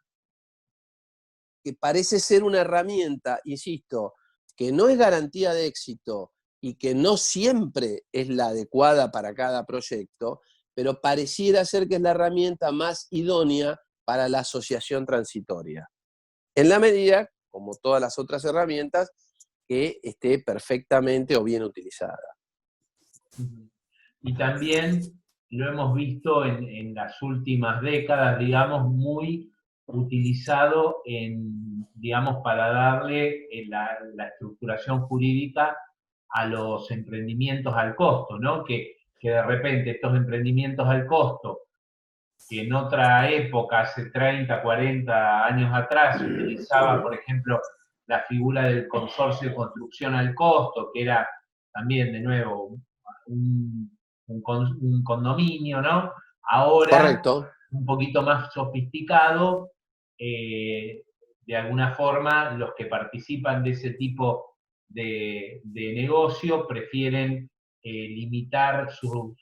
que parece ser una herramienta, insisto, que no es garantía de éxito y que no siempre es la adecuada para cada proyecto, pero pareciera ser que es la herramienta más idónea para la asociación transitoria. En la medida, como todas las otras herramientas, que esté perfectamente o bien utilizada. Y también lo hemos visto en las últimas décadas, digamos, muy utilizado digamos, para darle la estructuración jurídica a los emprendimientos al costo, ¿no? Que de repente estos emprendimientos al costo, que en otra época, hace 30, 40 años atrás, se utilizaba, por ejemplo, la figura del consorcio de construcción al costo, que era también, de nuevo, un condominio, ¿no? Ahora, Correcto. un poquito más sofisticado, de alguna forma, los que participan de ese tipo de negocio prefieren limitar sus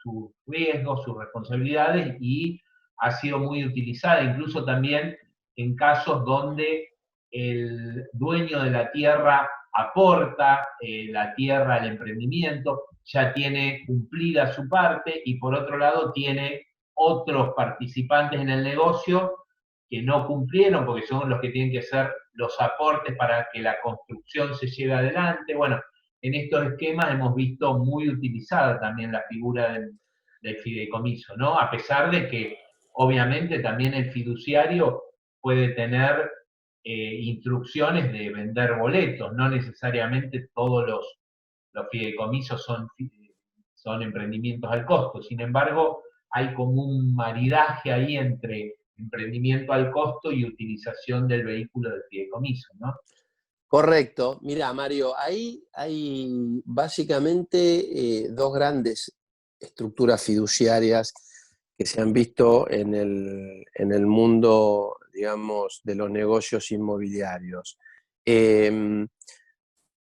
riesgos, sus responsabilidades, y ha sido muy utilizada, incluso también en casos donde el dueño de la tierra aporta la tierra al emprendimiento, ya tiene cumplida su parte, y por otro lado tiene otros participantes en el negocio que no cumplieron porque son los que tienen que hacer los aportes para que la construcción se lleve adelante. Bueno, en estos esquemas hemos visto muy utilizada también la figura del fideicomiso, ¿no? A pesar de que obviamente también el fiduciario puede tener instrucciones de vender boletos, no necesariamente todos los fideicomisos son emprendimientos al costo. Sin embargo, hay como un maridaje ahí entre emprendimiento al costo y utilización del vehículo del fideicomiso, ¿no? Correcto. Mira, Mario, ahí hay básicamente dos grandes estructuras fiduciarias que se han visto en el mundo, digamos, de los negocios inmobiliarios.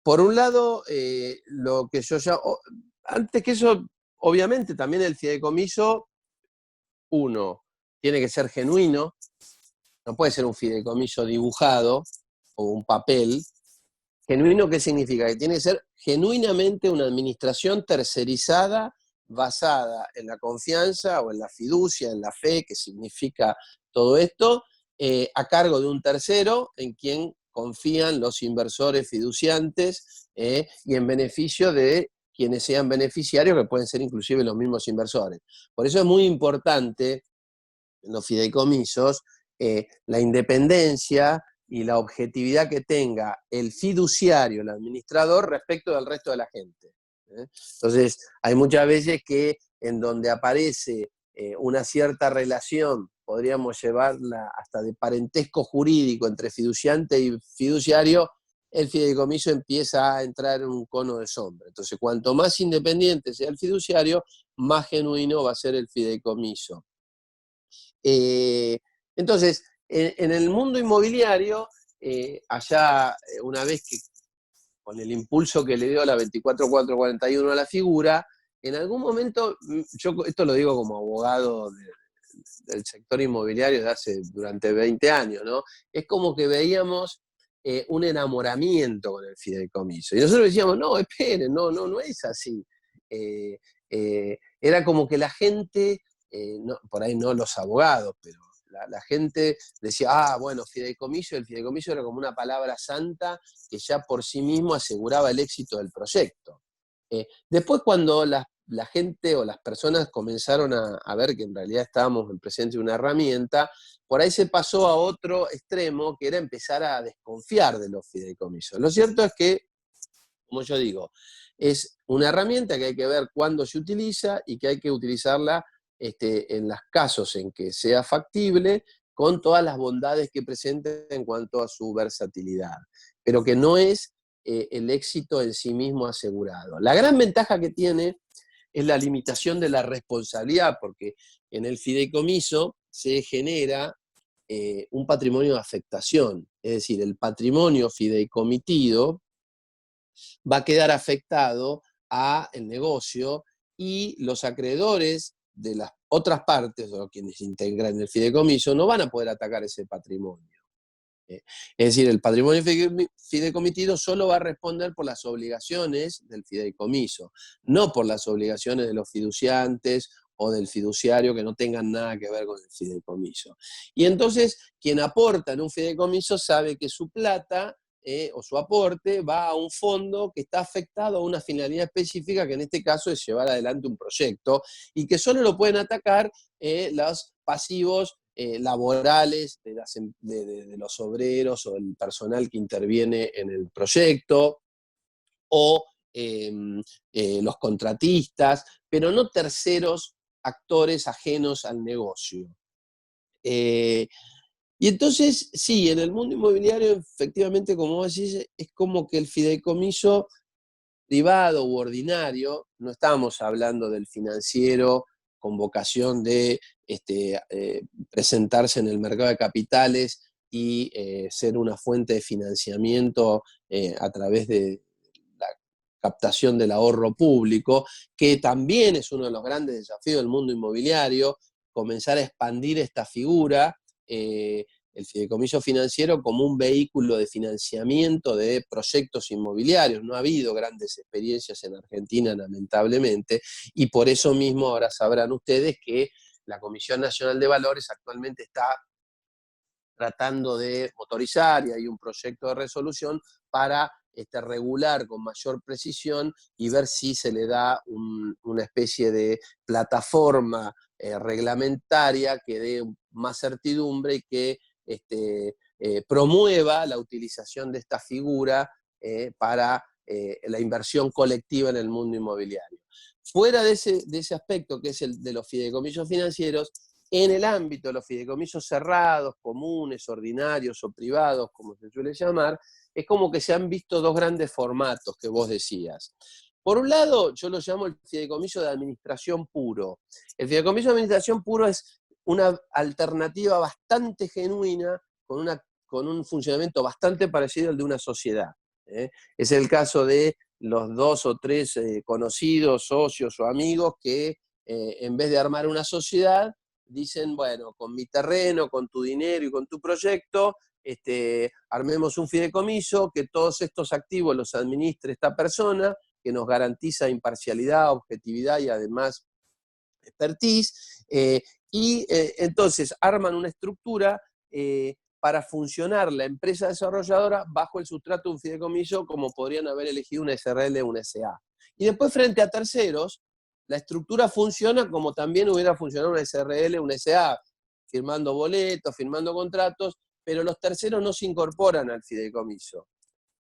Por un lado, lo que yo ya... Antes que eso, obviamente, también el fideicomiso, uno, tiene que ser genuino, no puede ser un fideicomiso dibujado o un papel. ¿Genuino qué significa? Que tiene que ser genuinamente una administración tercerizada basada en la confianza o en la fiducia, en la fe, que significa todo esto, a cargo de un tercero en quien confían los inversores fiduciantes y en beneficio de quienes sean beneficiarios, que pueden ser inclusive los mismos inversores. Por eso es muy importante en los fideicomisos la independencia y la objetividad que tenga el fiduciario, el administrador, respecto del resto de la gente. Entonces, hay muchas veces que en donde aparece una cierta relación, podríamos llevarla hasta de parentesco jurídico entre fiduciante y fiduciario, el fideicomiso empieza a entrar en un cono de sombra. Entonces, cuanto más independiente sea el fiduciario, más genuino va a ser el fideicomiso. Entonces, en el mundo inmobiliario, allá una vez que, con el impulso que le dio la 24441 a la figura, en algún momento, yo esto lo digo como abogado del sector inmobiliario durante 20 años, ¿no? Es como que veíamos un enamoramiento con el fideicomiso. Y nosotros decíamos, no, esperen, no es así. Era como que la gente, por ahí no los abogados, pero la gente decía, bueno, fideicomiso, el fideicomiso era como una palabra santa que ya por sí mismo aseguraba el éxito del proyecto. Después cuando la gente o las personas comenzaron a ver que en realidad estábamos en presencia de una herramienta, por ahí se pasó a otro extremo, que era empezar a desconfiar de los fideicomisos. Lo cierto es que, como yo digo, es una herramienta que hay que ver cuándo se utiliza y que hay que utilizarla en los casos en que sea factible, con todas las bondades que presenta en cuanto a su versatilidad, pero que no es el éxito en sí mismo asegurado. La gran ventaja que tiene es la limitación de la responsabilidad, porque en el fideicomiso se genera un patrimonio de afectación, es decir, el patrimonio fideicomitido va a quedar afectado a el negocio y los acreedores de las otras partes, o quienes integran el fideicomiso, no van a poder atacar ese patrimonio. Es decir, el patrimonio fideicomitido solo va a responder por las obligaciones del fideicomiso, no por las obligaciones de los fiduciantes o del fiduciario que no tengan nada que ver con el fideicomiso. Y entonces, quien aporta en un fideicomiso sabe que su plata o su aporte va a un fondo que está afectado a una finalidad específica, que en este caso es llevar adelante un proyecto, y que solo lo pueden atacar los pasivos laborales de los obreros o el personal que interviene en el proyecto, o los contratistas, pero no terceros actores ajenos al negocio. Y entonces, sí, en el mundo inmobiliario, efectivamente, como vos decís, es como que el fideicomiso privado u ordinario, no estamos hablando del financiero con vocación de presentarse en el mercado de capitales y ser una fuente de financiamiento a través de la captación del ahorro público, que también es uno de los grandes desafíos del mundo inmobiliario, comenzar a expandir esta figura, el fideicomiso financiero, como un vehículo de financiamiento de proyectos inmobiliarios. No ha habido grandes experiencias en Argentina, lamentablemente, y por eso mismo ahora sabrán ustedes que la Comisión Nacional de Valores actualmente está tratando de motorizar, y hay un proyecto de resolución para regular con mayor precisión y ver si se le da una especie de plataforma reglamentaria que dé más certidumbre y que promueva la utilización de esta figura para la inversión colectiva en el mundo inmobiliario. Fuera de ese aspecto, que es el de los fideicomisos financieros, en el ámbito de los fideicomisos cerrados, comunes, ordinarios o privados, como se suele llamar, es como que se han visto dos grandes formatos que vos decías. Por un lado, yo lo llamo el fideicomiso de administración puro. El fideicomiso de administración puro es una alternativa bastante genuina, con un funcionamiento bastante parecido al de una sociedad. Es el caso de los 2 o 3 conocidos, socios o amigos que en vez de armar una sociedad, dicen, bueno, con mi terreno, con tu dinero y con tu proyecto, armemos un fideicomiso, que todos estos activos los administre esta persona, que nos garantiza imparcialidad, objetividad y además expertise, entonces arman una estructura para funcionar la empresa desarrolladora bajo el sustrato de un fideicomiso, como podrían haber elegido una SRL o una SA. Y después, frente a terceros, la estructura funciona como también hubiera funcionado una SRL o una SA, firmando boletos, firmando contratos, pero los terceros no se incorporan al fideicomiso.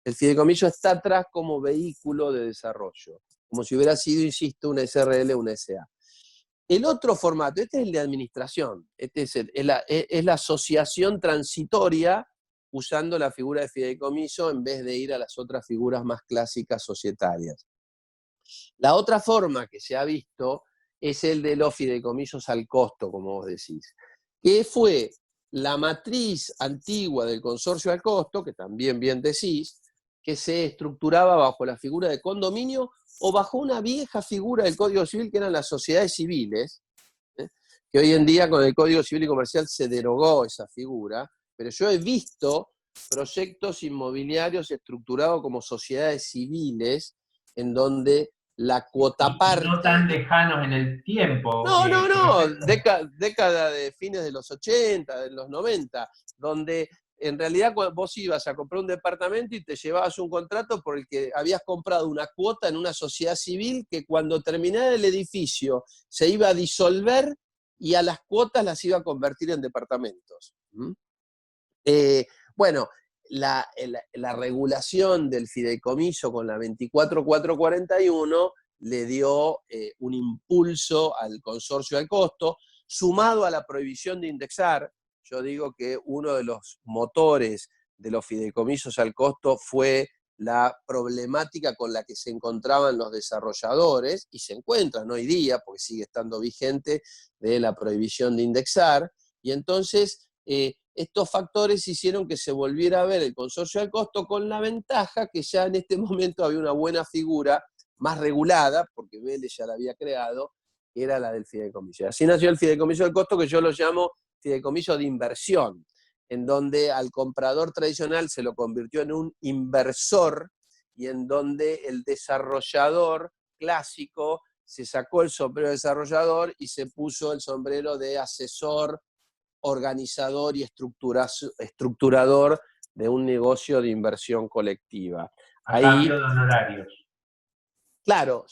El fideicomiso está atrás como vehículo de desarrollo, como si hubiera sido, insisto, una SRL o una SA. El otro formato, este es el de administración, es la asociación transitoria usando la figura de fideicomiso en vez de ir a las otras figuras más clásicas societarias. La otra forma que se ha visto es el de los fideicomisos al costo, como vos decís, que fue la matriz antigua del consorcio al costo, que también bien decís, que se estructuraba bajo la figura de condominio o bajo una vieja figura del Código Civil que eran las sociedades civiles, que hoy en día con el Código Civil y Comercial se derogó esa figura, pero yo he visto proyectos inmobiliarios estructurados como sociedades civiles en donde la cuota Y no tan parte... lejanos en el tiempo. No, década de fines de los 80, de los 90, donde en realidad vos ibas a comprar un departamento y te llevabas un contrato por el que habías comprado una cuota en una sociedad civil que cuando terminara el edificio se iba a disolver y a las cuotas las iba a convertir en departamentos. Bueno, la regulación del fideicomiso con la 24441 le dio un impulso al consorcio al costo, sumado a la prohibición de indexar. Yo digo que uno de los motores de los fideicomisos al costo fue la problemática con la que se encontraban los desarrolladores, y se encuentran hoy día, porque sigue estando vigente, de la prohibición de indexar, y entonces estos factores hicieron que se volviera a ver el consorcio al costo, con la ventaja que ya en este momento había una buena figura más regulada, porque Vélez ya la había creado, que era la del fideicomiso. Así nació el fideicomiso del costo, que yo lo llamo fideicomiso de inversión, en donde al comprador tradicional se lo convirtió en un inversor, y en donde el desarrollador clásico se sacó el sombrero de desarrollador y se puso el sombrero de asesor, organizador y estructurador de un negocio de inversión colectiva. A Ahí, cambio de honorarios. claro,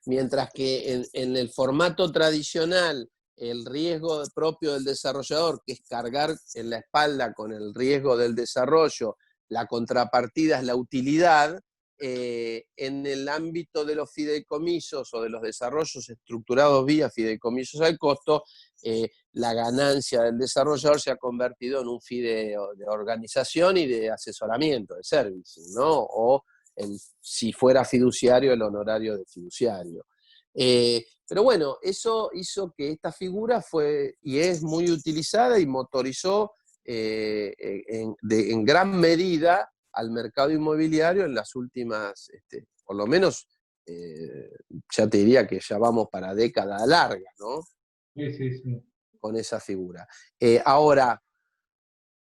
mientras que en el formato tradicional el riesgo propio del desarrollador, que es cargar en la espalda con el riesgo del desarrollo, la contrapartida es la utilidad. En el ámbito de los fideicomisos o de los desarrollos estructurados vía fideicomisos al costo, la ganancia del desarrollador se ha convertido en un fideo de organización y de asesoramiento, de servicing, ¿no? O si fuera fiduciario, el honorario de fiduciario. Pero bueno, eso hizo que esta figura fue y es muy utilizada y motorizó en gran medida al mercado inmobiliario en las últimas, por lo menos, ya te diría que ya vamos para década larga, ¿no? Sí, sí, sí. Con esa figura. Ahora,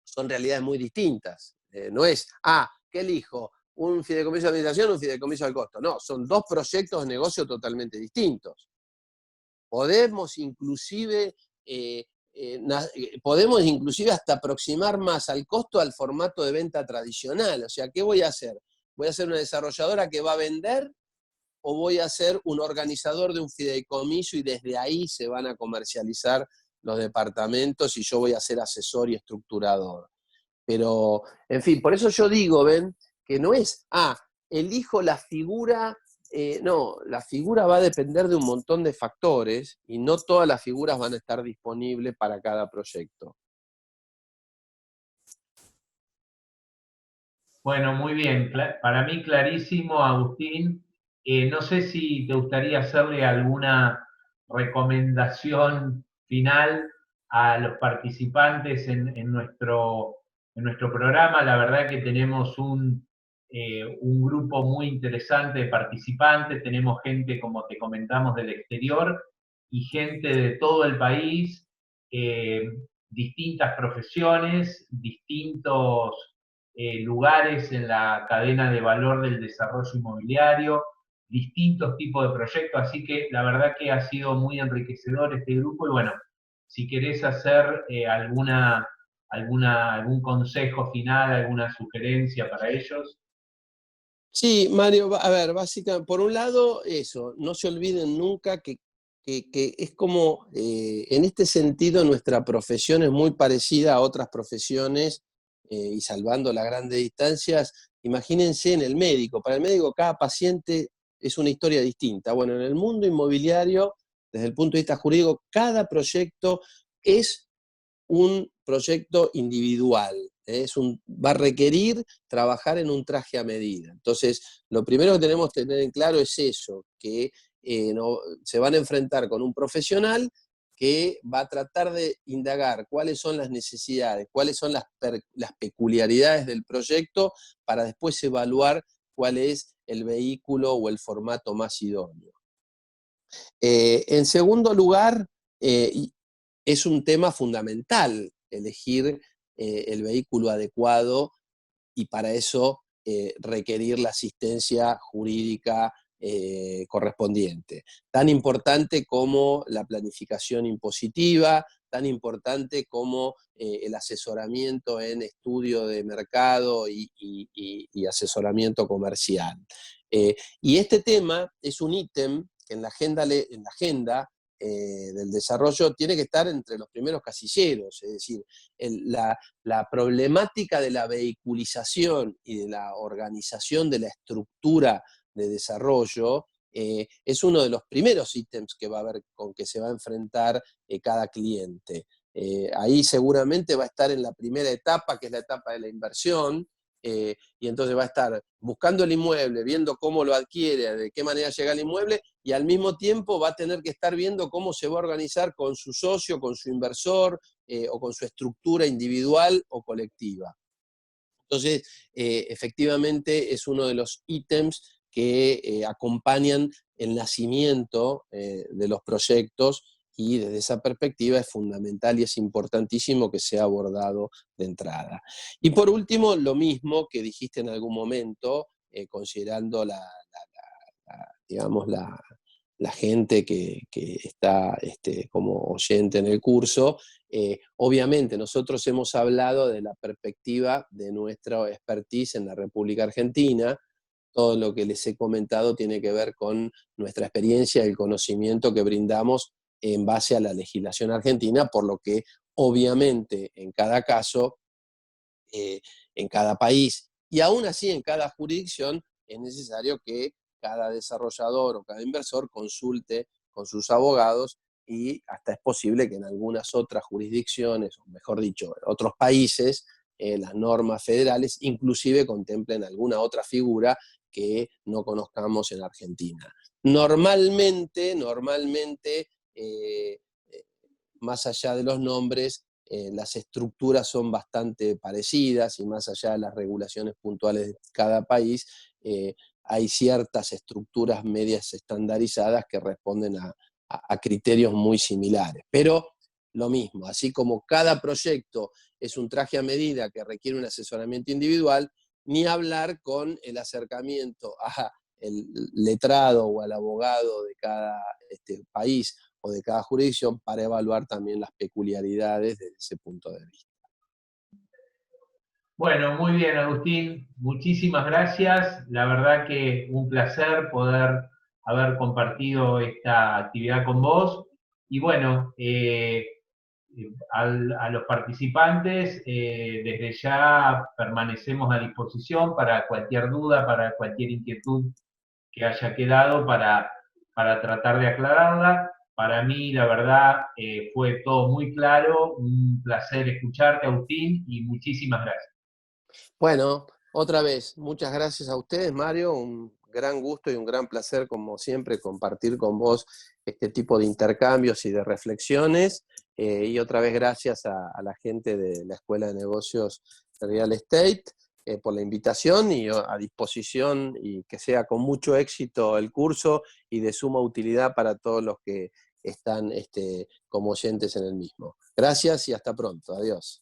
son realidades muy distintas. No es, ¿qué elijo? ¿Un fideicomiso de administración o un fideicomiso al costo? No, son dos proyectos de negocio totalmente distintos. Podemos inclusive, podemos inclusive hasta aproximar más al costo al formato de venta tradicional. O sea, ¿qué voy a hacer? ¿Voy a ser una desarrolladora que va a vender o voy a ser un organizador de un fideicomiso y desde ahí se van a comercializar los departamentos y yo voy a ser asesor y estructurador? Pero, en fin, por eso yo digo, ven, que no es, elijo la figura, no, la figura va a depender de un montón de factores y no todas las figuras van a estar disponibles para cada proyecto. Bueno, muy bien. Para mí clarísimo, Agustín. No sé si te gustaría hacerle alguna recomendación final a los participantes en nuestro programa. La verdad que tenemos un grupo muy interesante de participantes. Tenemos gente, como te comentamos, del exterior y gente de todo el país, eh, distintas profesiones, distintos lugares en la cadena de valor del desarrollo inmobiliario, distintos tipos de proyectos, así que la verdad que ha sido muy enriquecedor este grupo y bueno, si querés hacer algún consejo final, alguna sugerencia para ellos. Sí, Mario, a ver, básicamente, por un lado, eso, no se olviden nunca que es como, en este sentido, nuestra profesión es muy parecida a otras profesiones, y salvando las grandes distancias, imagínense en el médico. Para el médico, cada paciente es una historia distinta. Bueno, en el mundo inmobiliario, desde el punto de vista jurídico, cada proyecto es un proyecto individual. Va a requerir trabajar en un traje a medida. Entonces, lo primero que tenemos que tener en claro es eso, que se van a enfrentar con un profesional que va a tratar de indagar cuáles son las necesidades, cuáles son las peculiaridades del proyecto, para después evaluar cuál es el vehículo o el formato más idóneo. En segundo lugar, es un tema fundamental elegir el vehículo adecuado, y para eso requerir la asistencia jurídica correspondiente. Tan importante como la planificación impositiva, tan importante como el asesoramiento en estudio de mercado y asesoramiento comercial. Y este tema es un ítem que en la agenda del desarrollo tiene que estar entre los primeros casilleros, es decir, la problemática de la vehiculización y de la organización de la estructura de desarrollo es uno de los primeros ítems que va a haber, con que se va a enfrentar cada cliente. Ahí seguramente va a estar en la primera etapa, que es la etapa de la inversión, y entonces va a estar buscando el inmueble, viendo cómo lo adquiere, de qué manera llega al inmueble, y al mismo tiempo va a tener que estar viendo cómo se va a organizar con su socio, con su inversor, o con su estructura individual o colectiva. Entonces, efectivamente es uno de los ítems que acompañan el nacimiento de los proyectos, y desde esa perspectiva es fundamental y es importantísimo que sea abordado de entrada. Y por último, lo mismo que dijiste en algún momento, considerando digamos, la gente que está como oyente en el curso, obviamente nosotros hemos hablado de la perspectiva de nuestra expertise en la República Argentina. Todo lo que les he comentado tiene que ver con nuestra experiencia y el conocimiento que brindamos en base a la legislación argentina, por lo que obviamente en cada caso, en cada país y aún así en cada jurisdicción, es necesario que cada desarrollador o cada inversor consulte con sus abogados, y hasta es posible que en algunas otras jurisdicciones, o mejor dicho, en otros países, las normas federales inclusive contemplen alguna otra figura que no conozcamos en Argentina. Normalmente, más allá de los nombres, las estructuras son bastante parecidas, y más allá de las regulaciones puntuales de cada país, hay ciertas estructuras medias estandarizadas que responden a criterios muy similares. Pero lo mismo, así como cada proyecto es un traje a medida que requiere un asesoramiento individual, ni hablar con el acercamiento al letrado o al abogado de cada país o de cada jurisdicción, para evaluar también las peculiaridades desde ese punto de vista. Bueno, muy bien, Agustín. Muchísimas gracias. La verdad que un placer poder haber compartido esta actividad con vos. Y bueno, a los participantes, desde ya permanecemos a disposición para cualquier duda, para cualquier inquietud que haya quedado, para tratar de aclararla. Para mí, la verdad, fue todo muy claro. Un placer escucharte, Agustín, y muchísimas gracias. Bueno, otra vez, muchas gracias a ustedes, Mario. Un gran gusto y un gran placer, como siempre, compartir con vos este tipo de intercambios y de reflexiones. Y otra vez gracias a la gente de la Escuela de Negocios de Real Estate por la invitación, y a disposición, y que sea con mucho éxito el curso y de suma utilidad para todos los que están como oyentes en el mismo. Gracias y hasta pronto. Adiós.